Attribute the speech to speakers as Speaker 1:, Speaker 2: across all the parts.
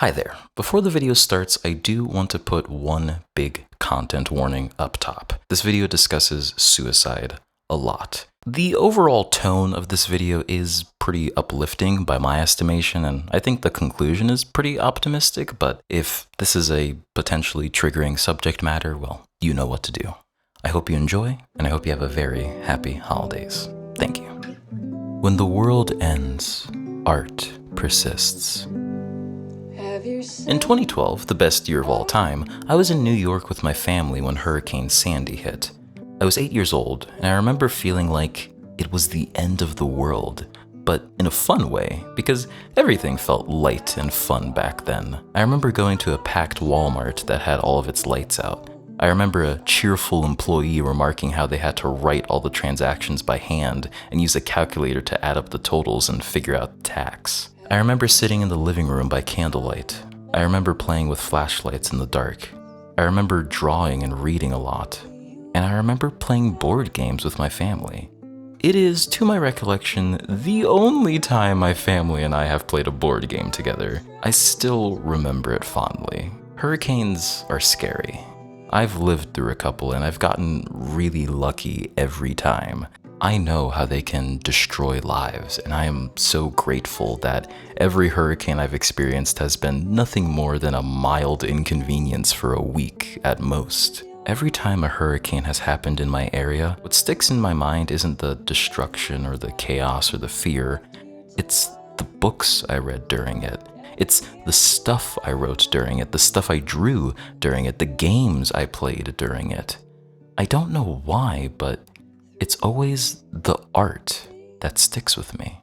Speaker 1: Hi there. Before the video starts, I do want to put one big content warning up top. This video discusses suicide a lot. The overall tone of this video is pretty uplifting by my estimation, and I think the conclusion is pretty optimistic, but if this is a potentially triggering subject matter, well, you know what to do. I hope you enjoy, and I hope you have a very happy holidays. Thank you. When the world ends, art persists. In 2012, the best year of all time, I was in New York with my family when Hurricane Sandy hit. I was 8 years old, and I remember feeling like it was the end of the world, but in a fun way, because everything felt light and fun back then. I remember going to a packed Walmart that had all of its lights out. I remember a cheerful employee remarking how they had to write all the transactions by hand and use a calculator to add up the totals and figure out the tax. I remember sitting in the living room by candlelight. I remember playing with flashlights in the dark. I remember drawing and reading a lot. And I remember playing board games with my family. It is, to my recollection, the only time my family and I have played a board game together. I still remember it fondly. Hurricanes are scary. I've lived through a couple and I've gotten really lucky every time. I know how they can destroy lives, and I am so grateful that every hurricane I've experienced has been nothing more than a mild inconvenience for a week at most. Every time a hurricane has happened in my area, what sticks in my mind isn't the destruction or the chaos or the fear. It's the books I read during it. It's the stuff I wrote during it, the stuff I drew during it, the games I played during it. I don't know why, but it's always the art that sticks with me.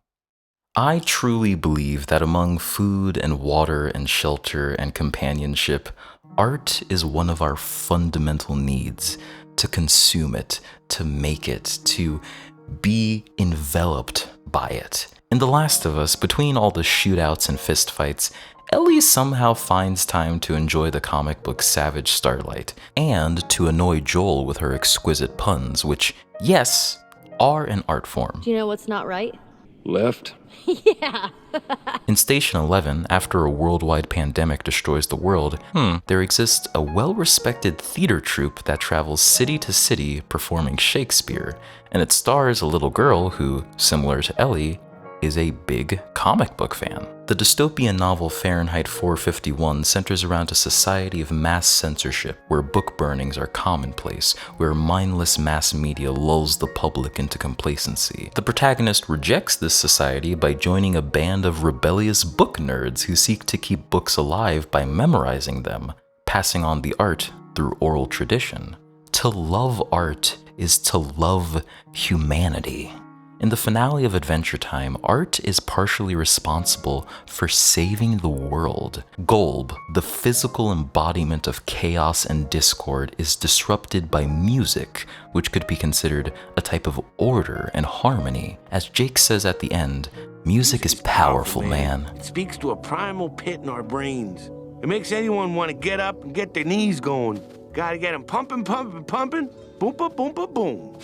Speaker 1: I truly believe that among food and water and shelter and companionship, art is one of our fundamental needs: to consume it, to make it, to be enveloped by it. In The Last of Us, between all the shootouts and fistfights, Ellie somehow finds time to enjoy the comic book Savage Starlight, and to annoy Joel with her exquisite puns, which, yes, are an art form.
Speaker 2: Do you know what's not right?
Speaker 3: Left?
Speaker 2: Yeah.
Speaker 1: In Station 11, after a worldwide pandemic destroys the world, there exists a well-respected theater troupe that travels city to city performing Shakespeare, and it stars a little girl who, similar to Ellie, is a big comic book fan. The dystopian novel Fahrenheit 451 centers around a society of mass censorship where book burnings are commonplace, where mindless mass media lulls the public into complacency. The protagonist rejects this society by joining a band of rebellious book nerds who seek to keep books alive by memorizing them, passing on the art through oral tradition. To love art is to love humanity. In the finale of Adventure Time, art is partially responsible for saving the world. Golb, the physical embodiment of chaos and discord, is disrupted by music, which could be considered a type of order and harmony. As Jake says at the end, music is powerful, man.
Speaker 4: It speaks to a primal pit in our brains. It makes anyone want to get up and get their knees going. Gotta get them pumping, pumping, pumping. Boom, boom, boom, boom, boom.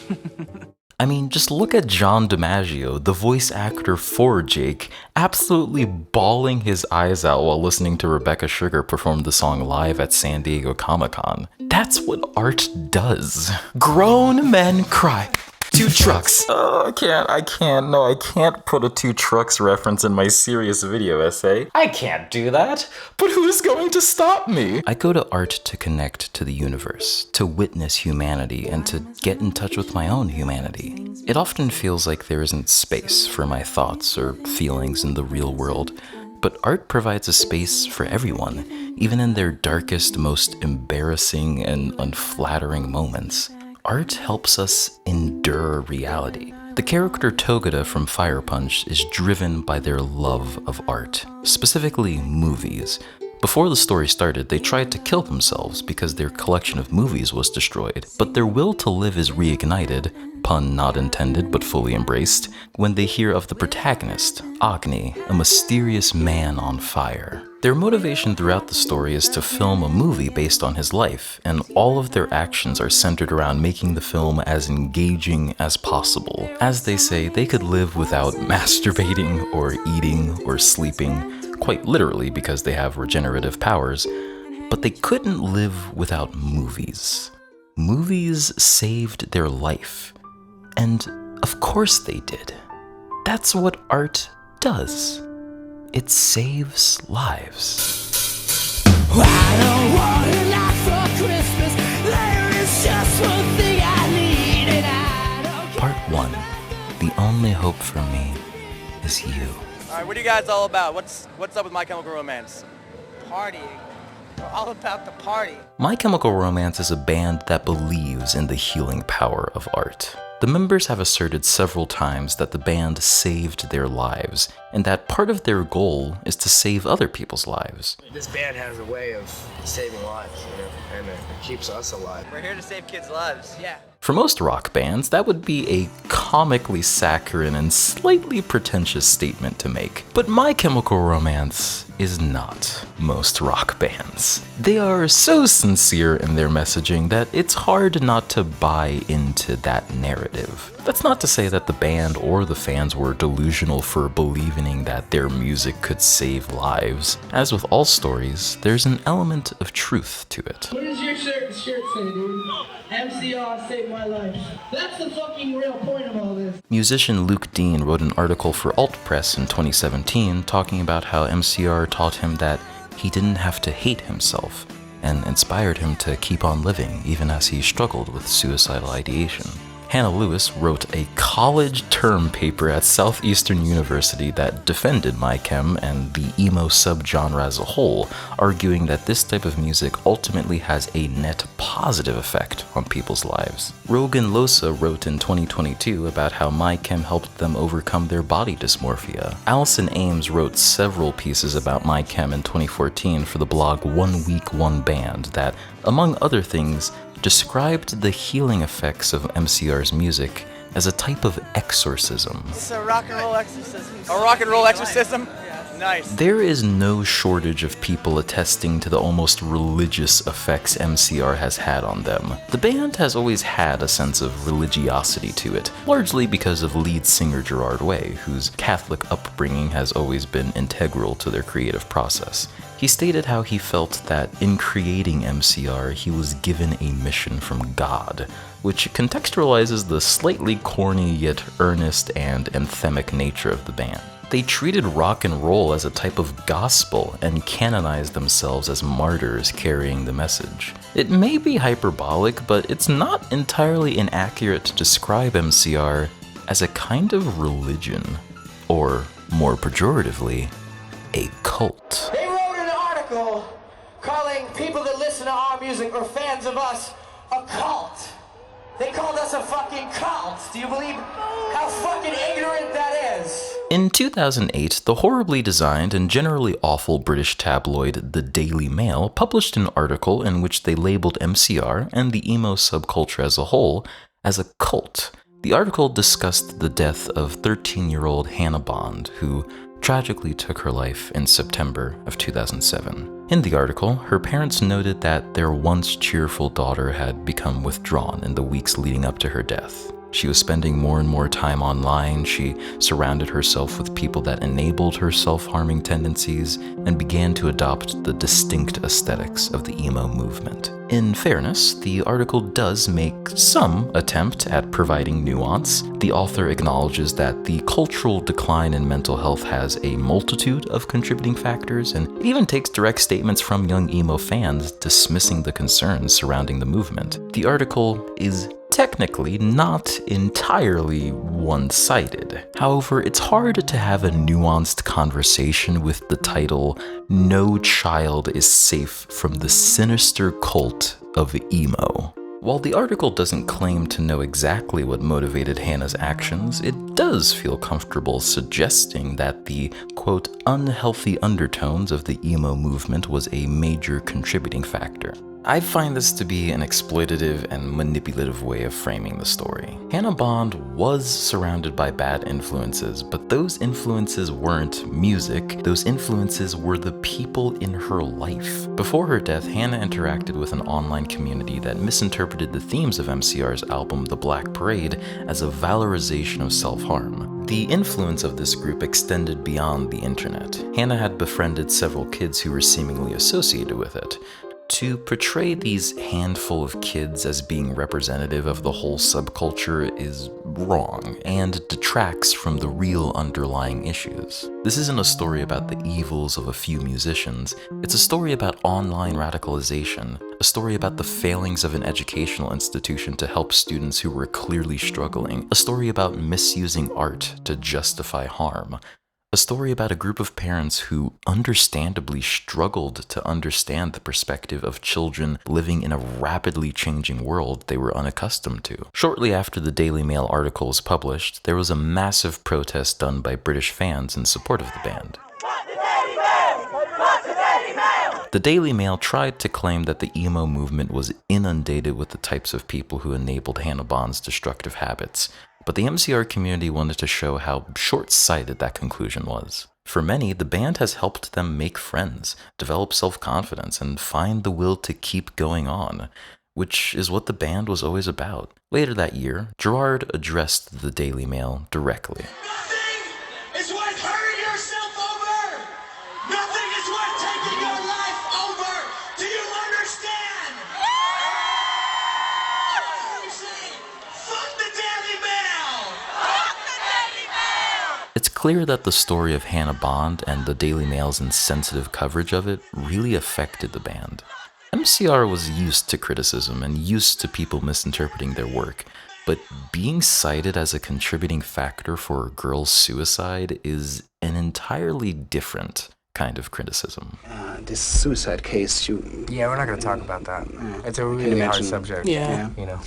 Speaker 1: I mean, just look at John DiMaggio, the voice actor for Jake, absolutely bawling his eyes out while listening to Rebecca Sugar perform the song live at San Diego Comic-Con. That's what art does. Grown men cry. Two trucks. Oh, I can't put a Two Trucks reference in my serious video essay. I can't do that. But who's going to stop me? I go to art to connect to the universe, to witness humanity, and to get in touch with my own humanity. It often feels like there isn't space for my thoughts or feelings in the real world, but art provides a space for everyone, even in their darkest, most embarrassing and unflattering moments. Art helps us endure reality. The character Togeda from Fire Punch is driven by their love of art, specifically movies. Before the story started, they tried to kill themselves because their collection of movies was destroyed, but their will to live is reignited, pun not intended but fully embraced, when they hear of the protagonist, Agni, a mysterious man on fire. Their motivation throughout the story is to film a movie based on his life, and all of their actions are centered around making the film as engaging as possible. As they say, they could live without masturbating or eating or sleeping. quite literally because they have regenerative powers, but they couldn't live without movies. Movies saved their life. And of course they did. That's what art does. It saves lives.
Speaker 3: I don't want a lot for Christmas. There is just one thing I need, and I don't care.
Speaker 1: Part 1. The only hope for me is you.
Speaker 5: All right, what are you guys all about? What's up with My Chemical Romance?
Speaker 6: Partying. We're all about the party.
Speaker 1: My Chemical Romance is a band that believes in the healing power of art. The members have asserted several times that the band saved their lives, and that part of their goal is to save other people's lives.
Speaker 6: This band has a way of saving lives, and it keeps us alive.
Speaker 5: We're here to save kids' lives.
Speaker 6: Yeah.
Speaker 1: For most rock bands, that would be a comically saccharine and slightly pretentious statement to make. But My Chemical Romance is not most rock bands. They are so sincere in their messaging that it's hard not to buy into that narrative. That's not to say that the band or the fans were delusional for believing that their music could save lives. As with all stories, there's an element of truth to it.
Speaker 7: What does your shirt say, dude? MCR saved my life. That's the fucking real point of all this.
Speaker 1: Musician Luke Dean wrote an article for Alt Press in 2017 talking about how MCR taught him that he didn't have to hate himself, and inspired him to keep on living even as he struggled with suicidal ideation. Hannah Lewis wrote a college term paper at Southeastern University that defended My Chem and the emo subgenre as a whole, arguing that this type of music ultimately has a net positive effect on people's lives. Rogan Losa wrote in 2022 about how My Chem helped them overcome their body dysmorphia. Allison Ames wrote several pieces about My Chem in 2014 for the blog 1 Week 1 Band that, among other things, described the healing effects of MCR's music as a type of exorcism.
Speaker 5: It's a rock and roll exorcism. A rock and roll exorcism? Nice.
Speaker 1: There is no shortage of people attesting to the almost religious effects MCR has had on them. The band has always had a sense of religiosity to it, largely because of lead singer Gerard Way, whose Catholic upbringing has always been integral to their creative process. He stated how he felt that in creating MCR, he was given a mission from God, which contextualizes the slightly corny yet earnest and anthemic nature of the band. They treated rock and roll as a type of gospel and canonized themselves as martyrs carrying the message. It may be hyperbolic, but it's not entirely inaccurate to describe MCR as a kind of religion, or more pejoratively, a cult.
Speaker 6: They wrote an article calling people that listen to our music or fans of us a cult. They called us a fucking cult. Do you believe how fucking ignorant that is?
Speaker 1: In 2008, the horribly designed and generally awful British tabloid The Daily Mail published an article in which they labeled MCR and the emo subculture as a whole as a cult. The article discussed the death of 13-year-old Hannah Bond, who tragically took her life in September of 2007. In the article, her parents noted that their once cheerful daughter had become withdrawn in the weeks leading up to her death. She was spending more and more time online, she surrounded herself with people that enabled her self-harming tendencies, and began to adopt the distinct aesthetics of the emo movement. In fairness, the article does make some attempt at providing nuance. The author acknowledges that the cultural decline in mental health has a multitude of contributing factors, and it even takes direct statements from young emo fans dismissing the concerns surrounding the movement. The article is technically not entirely one-sided. However, it's hard to have a nuanced conversation with the title, "No Child is Safe from the Sinister Cult of Emo." While the article doesn't claim to know exactly what motivated Hannah's actions, it does feel comfortable suggesting that the, quote, unhealthy undertones of the emo movement was a major contributing factor. I find this to be an exploitative and manipulative way of framing the story. Hannah Bond was surrounded by bad influences, but those influences weren't music, those influences were the people in her life. Before her death, Hannah interacted with an online community that misinterpreted the themes of MCR's album The Black Parade as a valorization of self self-harm. The influence of this group extended beyond the internet. Hannah had befriended several kids who were seemingly associated with it. To portray these handful of kids as being representative of the whole subculture is wrong and detracts from the real underlying issues. This isn't a story about the evils of a few musicians, it's a story about online radicalization, a story about the failings of an educational institution to help students who were clearly struggling, a story about misusing art to justify harm. A story about a group of parents who understandably struggled to understand the perspective of children living in a rapidly changing world they were unaccustomed to. Shortly after the Daily Mail article was published, there was a massive protest done by British fans in support of the band. The Daily Mail tried to claim that the emo movement was inundated with the types of people who enabled Hannah Bond's destructive habits, but the MCR community wanted to show how short-sighted that conclusion was. For many, the band has helped them make friends, develop self-confidence, and find the will to keep going on, which is what the band was always about. Later that year, Gerard addressed the Daily Mail directly.
Speaker 3: Nothing is worth hurting yourself over! Nothing is worth taking your life over! Do you understand? What are you saying? Fuck the Daily Mail! Fuck the Daily Mail!
Speaker 1: It's clear that the story of Hannah Bond and the Daily Mail's insensitive coverage of it really affected the band. MCR was used to criticism and used to people misinterpreting their work, but being cited as a contributing factor for a girl's suicide is an entirely different kind of criticism.
Speaker 8: This suicide case,
Speaker 5: Yeah, we're not going to talk about that. It's a
Speaker 8: can
Speaker 5: really hard
Speaker 8: imagine-
Speaker 5: subject.
Speaker 8: Yeah.
Speaker 5: You know.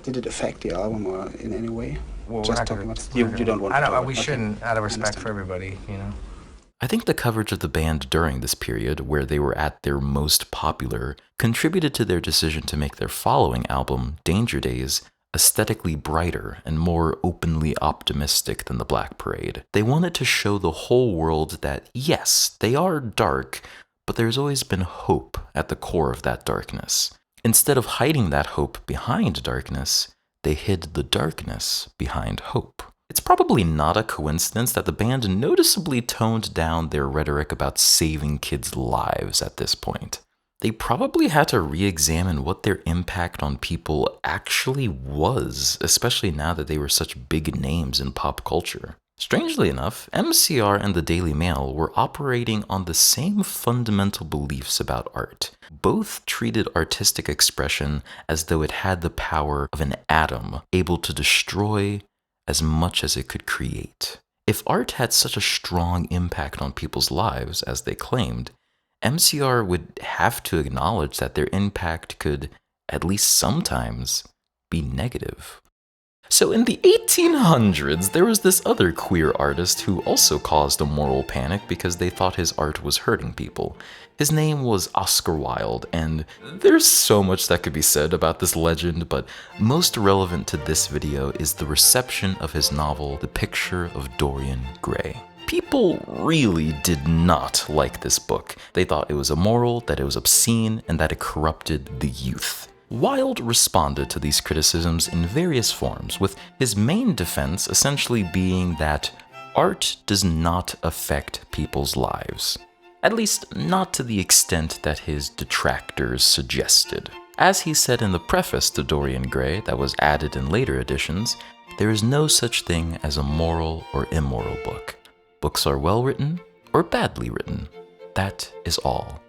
Speaker 8: Did it affect the album or in any way?
Speaker 5: Well,
Speaker 8: Just
Speaker 5: we're not
Speaker 8: talking
Speaker 5: gonna,
Speaker 8: about you don't want to talk about
Speaker 5: we
Speaker 8: it. Okay.
Speaker 5: shouldn't, out of respect
Speaker 8: Understand.
Speaker 5: for everybody, you know.
Speaker 1: I think the coverage of the band during this period, where they were at their most popular, contributed to their decision to make their following album, Danger Days, aesthetically brighter and more openly optimistic than the Black Parade. They wanted to show the whole world that, yes, they are dark, but there's always been hope at the core of that darkness. Instead of hiding that hope behind darkness, they hid the darkness behind hope. It's probably not a coincidence that the band noticeably toned down their rhetoric about saving kids' lives at this point. They probably had to re-examine what their impact on people actually was, especially now that they were such big names in pop culture. Strangely enough, MCR and the Daily Mail were operating on the same fundamental beliefs about art. Both treated artistic expression as though it had the power of an atom, able to destroy as much as it could create. If art had such a strong impact on people's lives, as they claimed, MCR would have to acknowledge that their impact could, at least sometimes, be negative. So in the 1800s, there was this other queer artist who also caused a moral panic because they thought his art was hurting people. His name was Oscar Wilde, and there's so much that could be said about this legend, but most relevant to this video is the reception of his novel, The Picture of Dorian Gray. People really did not like this book. They thought it was immoral, that it was obscene, and that it corrupted the youth. Wilde responded to these criticisms in various forms, with his main defense essentially being that art does not affect people's lives. At least not to the extent that his detractors suggested. As he said in the preface to Dorian Gray that was added in later editions, there is no such thing as a moral or immoral book. Books are well written or badly written. That is all.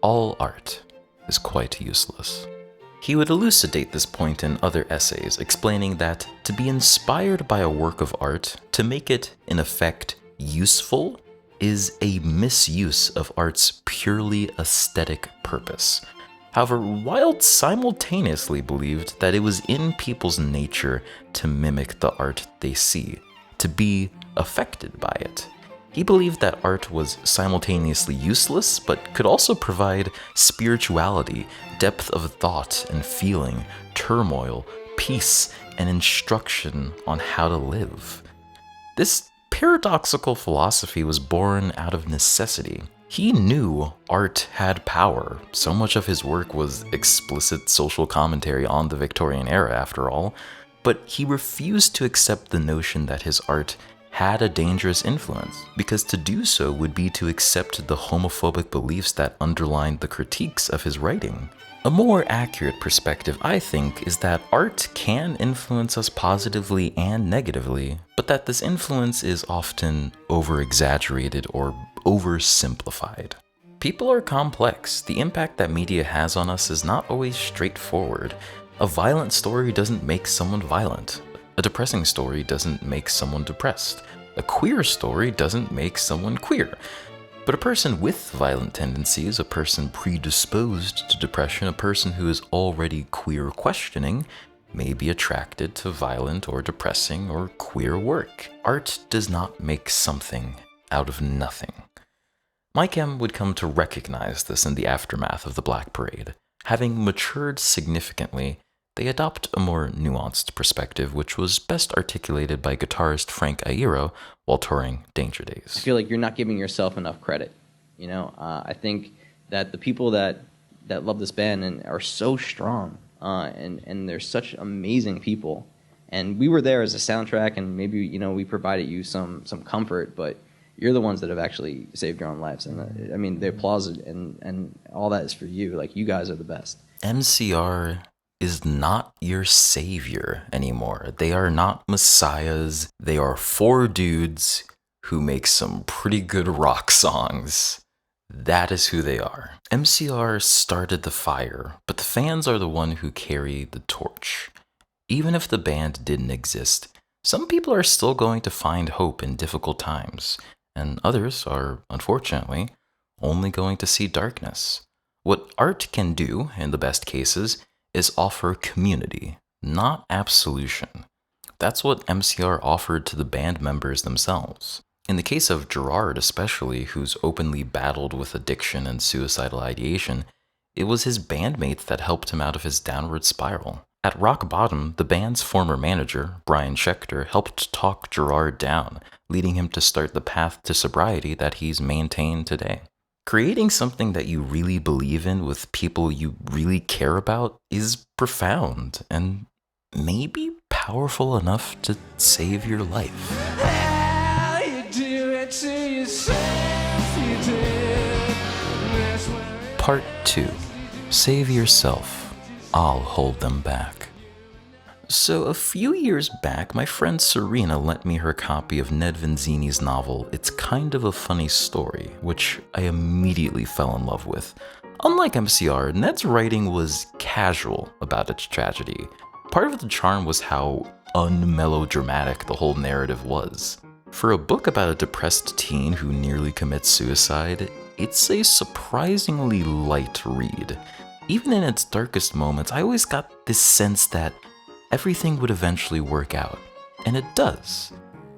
Speaker 1: All art is quite useless. He would elucidate this point in other essays, explaining that to be inspired by a work of art, to make it, in effect, useful, is a misuse of art's purely aesthetic purpose. However, Wilde simultaneously believed that it was in people's nature to mimic the art they see, to be affected by it. He believed that art was simultaneously useless, but could also provide spirituality, depth of thought and feeling, turmoil, peace, and instruction on how to live. This paradoxical philosophy was born out of necessity. He knew art had power. So much of his work was explicit social commentary on the Victorian era, after all. but he refused to accept the notion that his art had a dangerous influence, because to do so would be to accept the homophobic beliefs that underlined the critiques of his writing. A more accurate perspective, I think, is that art can influence us positively and negatively, but that this influence is often over-exaggerated or oversimplified. People are complex. The impact that media has on us is not always straightforward. A violent story doesn't make someone violent. A depressing story doesn't make someone depressed. A queer story doesn't make someone queer. But a person with violent tendencies, a person predisposed to depression, a person who is already queer questioning, may be attracted to violent or depressing or queer work. Art does not make something out of nothing. Mike M. would come to recognize this in the aftermath of the Black Parade. Having matured significantly, they adopt a more nuanced perspective, which was best articulated by guitarist Frank Iero while touring Danger Days.
Speaker 9: I feel like you're not giving yourself enough credit. You know, I think that the people that love this band and are so strong, and they're such amazing people. And we were there as a soundtrack, and maybe, you know, we provided you some comfort, but you're the ones that have actually saved your own lives. And I mean, the applause and all that is for you. Like, you guys are the best.
Speaker 1: MCR is not your savior anymore. They are not messiahs. They are four dudes who make some pretty good rock songs. That is who they are. MCR started the fire, but the fans are the one who carry the torch. Even if the band didn't exist, some people are still going to find hope in difficult times, and others are, unfortunately, only going to see darkness. What art can do, in the best cases, is offer community, not absolution. That's what MCR offered to the band members themselves. In the case of Gerard especially, who's openly battled with addiction and suicidal ideation, it was his bandmates that helped him out of his downward spiral. At rock bottom, the band's former manager, Brian Schechter, helped talk Gerard down, leading him to start the path to sobriety that he's maintained today. Creating something that you really believe in with people you really care about is profound and maybe powerful enough to save your life.
Speaker 3: How you do it to yourself, you did. That's where
Speaker 1: Part 2. Save yourself. I'll hold them back. So a few years back, my friend Serena lent me her copy of Ned Vanzini's novel, It's Kind of a Funny Story, which I immediately fell in love with. Unlike MCR, Ned's writing was casual about its tragedy. Part of the charm was how unmelodramatic the whole narrative was. For a book about a depressed teen who nearly commits suicide, it's a surprisingly light read. Even in its darkest moments, I always got this sense that everything would eventually work out, and it does.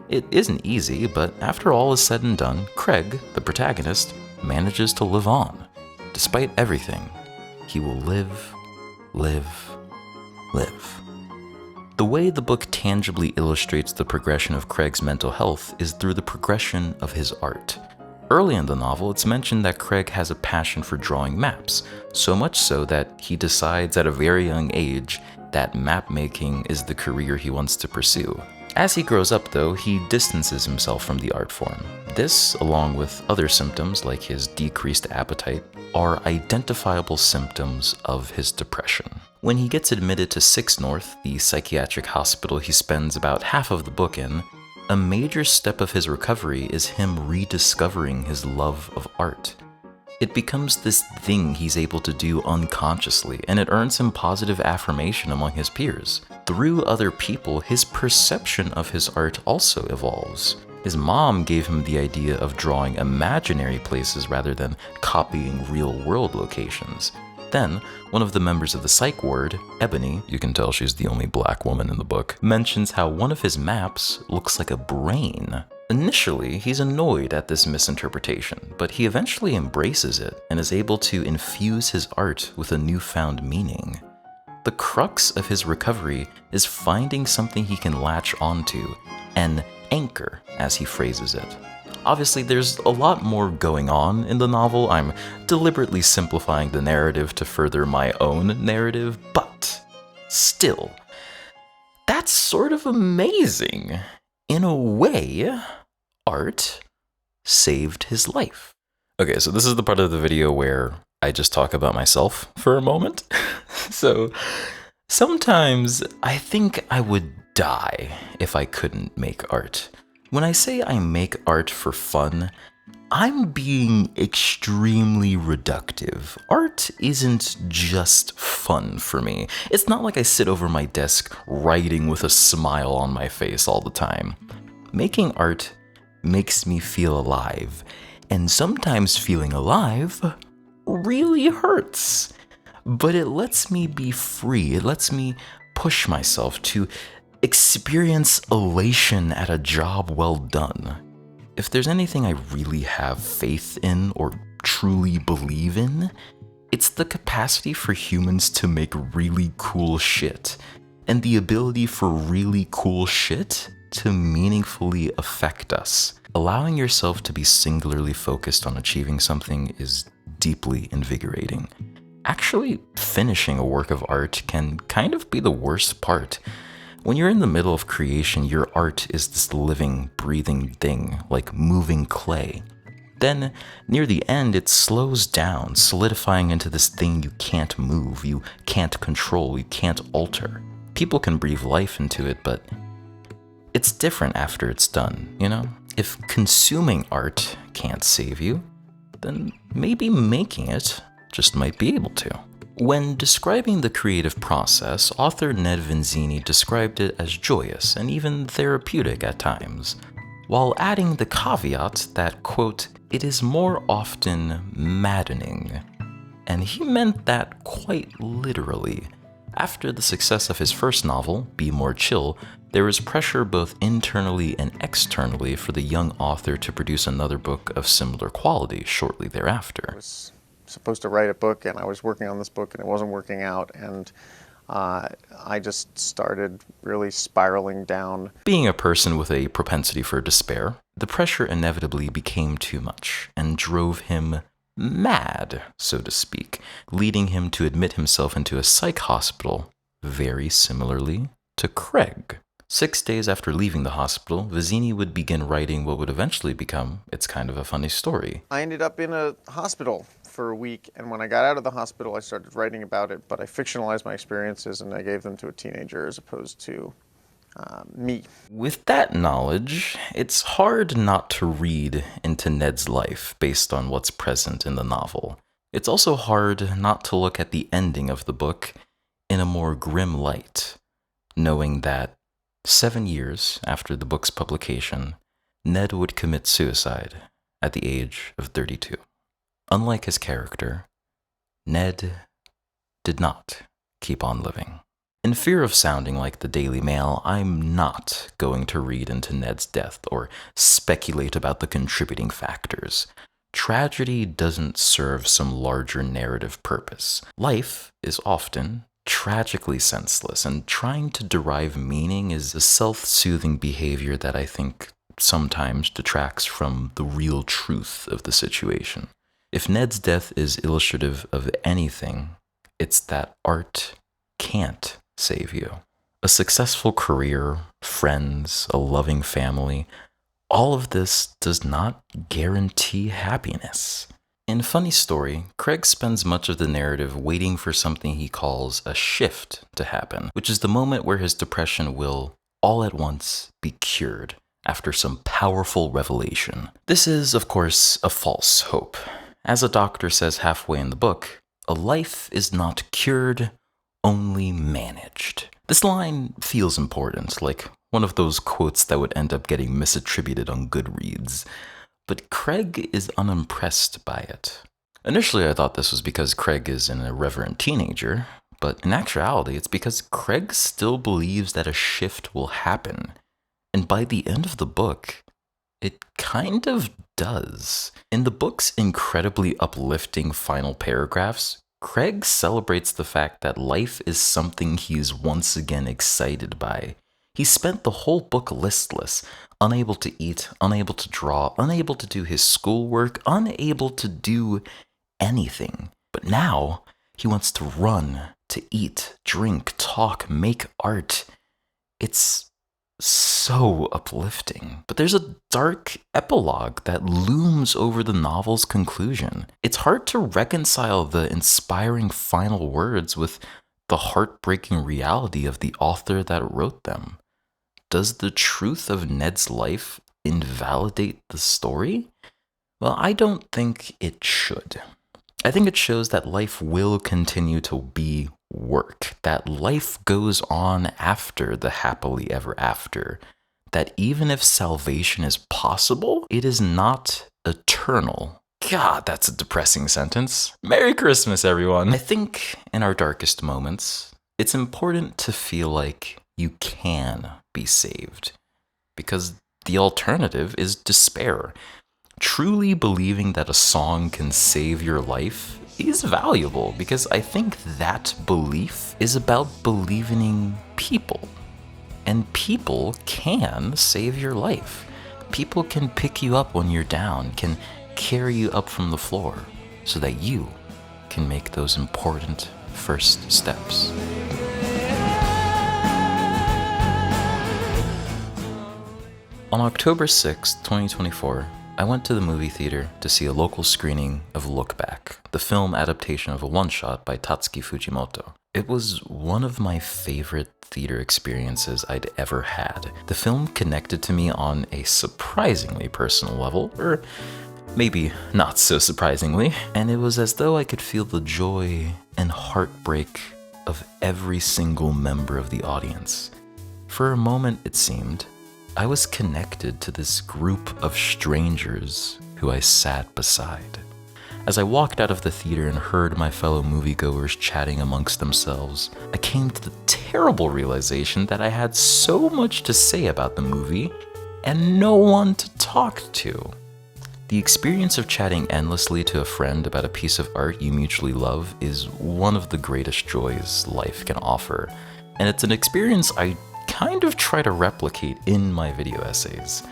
Speaker 1: It isn't easy, but after all is said and done, Craig, the protagonist, manages to live on. Despite everything, he will live, live, live. The way the book tangibly illustrates the progression of Craig's mental health is through the progression of his art. Early in the novel, it's mentioned that Craig has a passion for drawing maps, so much so that he decides at a very young age that map making is the career he wants to pursue. As he grows up, though, he distances himself from the art form. This, along with other symptoms like his decreased appetite, are identifiable symptoms of his depression. When he gets admitted to 6 North, the psychiatric hospital he spends about half of the book in, a major step of his recovery is him rediscovering his love of art. It becomes this thing he's able to do unconsciously, and it earns him positive affirmation among his peers. Through other people, his perception of his art also evolves. His mom gave him the idea of drawing imaginary places rather than copying real-world locations. Then, one of the members of the psych ward, Ebony, you can tell she's the only black woman in the book, mentions how one of his maps looks like a brain. Initially, he's annoyed at this misinterpretation, but he eventually embraces it and is able to infuse his art with a newfound meaning. The crux of his recovery is finding something he can latch onto, an anchor, as he phrases it. Obviously, there's a lot more going on in the novel. I'm deliberately simplifying the narrative to further my own narrative, but still, That's sort of amazing. In a way, art saved his life. Okay, so this is the part of the video where I just talk about myself for a moment. So sometimes I think I would die if I couldn't make art. When I say I make art for fun, I'm being extremely reductive. Art isn't just fun for me. It's not like I sit over my desk writing with a smile on my face all the time. Making art makes me feel alive, and sometimes feeling alive really hurts. But it lets me be free. It lets me push myself to experience elation at a job well done. If there's anything I really have faith in or truly believe in, it's the capacity for humans to make really cool shit, and the ability for really cool shit to meaningfully affect us. Allowing yourself to be singularly focused on achieving something is deeply invigorating. Actually, finishing a work of art can kind of be the worst part. When you're in the middle of creation, your art is this living, breathing thing, like moving clay. Then, near the end, it slows down, solidifying into this thing you can't move, you can't control, you can't alter. People can breathe life into it, but it's different after it's done, you know? If consuming art can't save you, then maybe making it just might be able to. When describing the creative process, author Ned Vizzini described it as joyous and even therapeutic at times, while adding the caveat that, quote, it is more often maddening. And he meant that quite literally. After the success of his first novel, Be More Chill, there was pressure both internally and externally for the young author to produce another book of similar quality shortly thereafter.
Speaker 5: Supposed to write a book, and I was working on this book and it wasn't working out, and I just started really spiraling down.
Speaker 1: Being a person with a propensity for despair, the pressure inevitably became too much and drove him mad, so to speak, leading him to admit himself into a psych hospital, very similarly to Craig. 6 days after leaving the hospital, Vizzini would begin writing what would eventually become It's Kind of a Funny Story.
Speaker 5: I ended up in a hospital for a week, and when I got out of the hospital, I started writing about it, but I fictionalized my experiences and I gave them to a teenager as opposed to me.
Speaker 1: With that knowledge, it's hard not to read into Ned's life based on what's present in the novel. It's also hard not to look at the ending of the book in a more grim light, knowing that 7 years after the book's publication, Ned would commit suicide at the age of 32. Unlike his character, Ned did not keep on living. In fear of sounding like the Daily Mail, I'm not going to read into Ned's death or speculate about the contributing factors. Tragedy doesn't serve some larger narrative purpose. Life is often tragically senseless, and trying to derive meaning is a self-soothing behavior that I think sometimes detracts from the real truth of the situation. If Ned's death is illustrative of anything, it's that art can't save you. A successful career, friends, a loving family, all of this does not guarantee happiness. In Funny Story, Craig spends much of the narrative waiting for something he calls a shift to happen, which is the moment where his depression will, all at once, be cured after some powerful revelation. This is, of course, a false hope. As a doctor says halfway in the book, a life is not cured, only managed. This line feels important, like one of those quotes that would end up getting misattributed on Goodreads. But Craig is unimpressed by it. Initially, I thought this was because Craig is an irreverent teenager, but in actuality, it's because Craig still believes that a shift will happen. And by the end of the book, it kind of does. In the book's incredibly uplifting final paragraphs, Craig celebrates the fact that life is something he is once again excited by. He spent the whole book listless, unable to eat, unable to draw, unable to do his schoolwork, unable to do anything. But now, he wants to run, to eat, drink, talk, make art. It's so uplifting. But there's a dark epilogue that looms over the novel's conclusion. It's hard to reconcile the inspiring final words with the heartbreaking reality of the author that wrote them. Does the truth of Ned's life invalidate the story? Well, I don't think it should. I think it shows that life will continue to be work, that life goes on after the happily ever after, that even if salvation is possible, it is not eternal. God, that's a depressing sentence. Merry Christmas, everyone. I think in our darkest moments, it's important to feel like you can be saved, because the alternative is despair. Truly believing that a song can save your life is valuable, because I think that belief is about believing in people. And people can save your life. People can pick you up when you're down, can carry you up from the floor, so that you can make those important first steps. On October 6, 2024, I went to the movie theater to see a local screening of Look Back, the film adaptation of a one-shot by Tatsuki Fujimoto. It was one of my favorite theater experiences I'd ever had. The film connected to me on a surprisingly personal level, or maybe not so surprisingly, and it was as though I could feel the joy and heartbreak of every single member of the audience. For a moment, it seemed, I was connected to this group of strangers who I sat beside. As I walked out of the theater and heard my fellow moviegoers chatting amongst themselves, I came to the terrible realization that I had so much to say about the movie and no one to talk to. The experience of chatting endlessly to a friend about a piece of art you mutually love is one of the greatest joys life can offer, and it's an experience I kind of try to replicate in my video essays.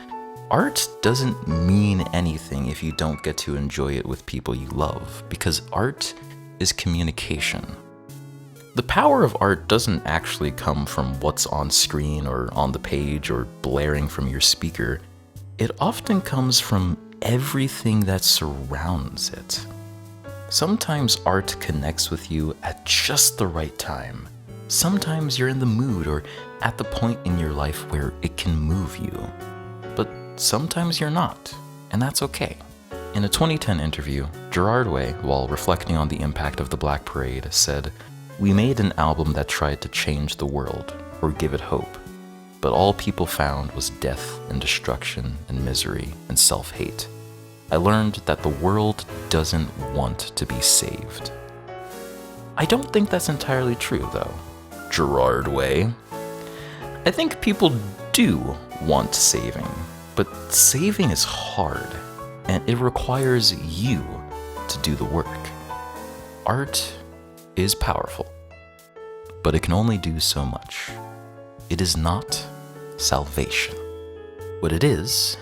Speaker 1: Art doesn't mean anything if you don't get to enjoy it with people you love, because art is communication. The power of art doesn't actually come from what's on screen or on the page or blaring from your speaker. It often comes from everything that surrounds it. Sometimes art connects with you at just the right time. Sometimes you're in the mood or at the point in your life where it can move you. But sometimes you're not, and that's okay. In a 2010 interview, Gerard Way, while reflecting on the impact of the Black Parade, said, "We made an album that tried to change the world, or give it hope, but all people found was death and destruction and misery and self-hate. I learned that the world doesn't want to be saved." I don't think that's entirely true, though. Gerard Way. I think people do want saving, but saving is hard, and it requires you to do the work. Art is powerful, but it can only do so much. It is not salvation. What it is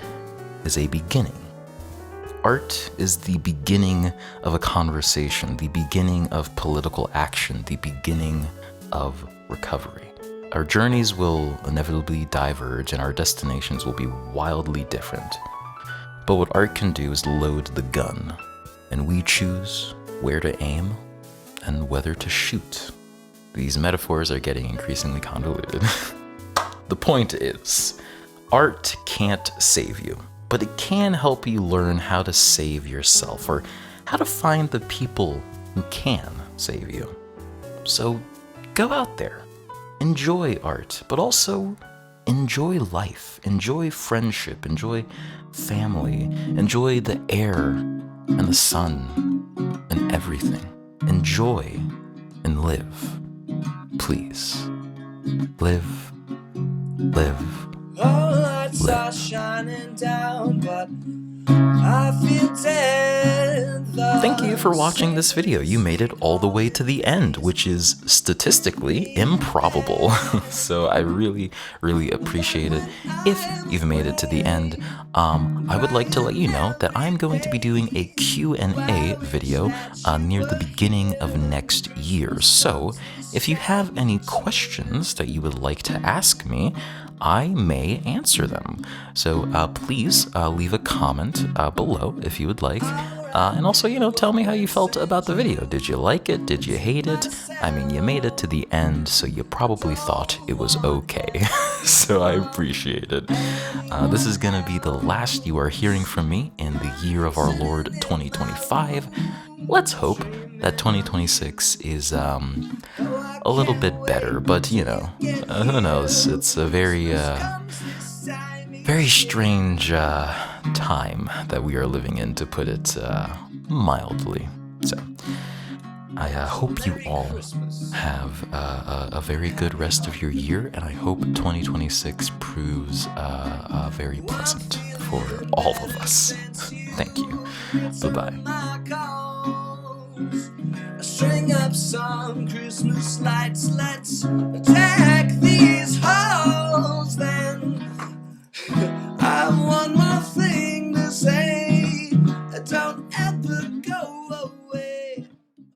Speaker 1: a beginning. Art is the beginning of a conversation, the beginning of political action, the beginning of recovery. Our journeys will inevitably diverge and our destinations will be wildly different. But what art can do is load the gun, and we choose where to aim and whether to shoot. These metaphors are getting increasingly convoluted. The point is, art can't save you, but it can help you learn how to save yourself, or how to find the people who can save you. So go out there, enjoy art, but also enjoy life, enjoy friendship, enjoy family, enjoy the air and the sun and everything. Enjoy and live. Please. Live. Live.
Speaker 10: All lights are shining down, but I feel dead.
Speaker 1: Thank you for watching this video. You made it all the way to the end, which is statistically improbable. So I really, really appreciate it. If you've made it to the end, I would like to let you know that I'm going to be doing a Q&A video near the beginning of next year. So If you have any questions that you would like to ask me, I may answer them. So please leave a comment below if you would like. And also, tell me how you felt about the video. Did you like it? Did you hate it? I mean, you made it to the end, so you probably thought it was okay. So I appreciate it. This is going to be the last you are hearing from me in the year of our Lord 2025. Let's hope that 2026 is a little bit better, but who knows? It's a very strange time that we are living in, to put it mildly. So I hope you all have a very good rest of your year, and I hope 2026 proves very pleasant for all of us. Thank you. Bye-bye.
Speaker 10: String up some Christmas lights, let's attack these hoes.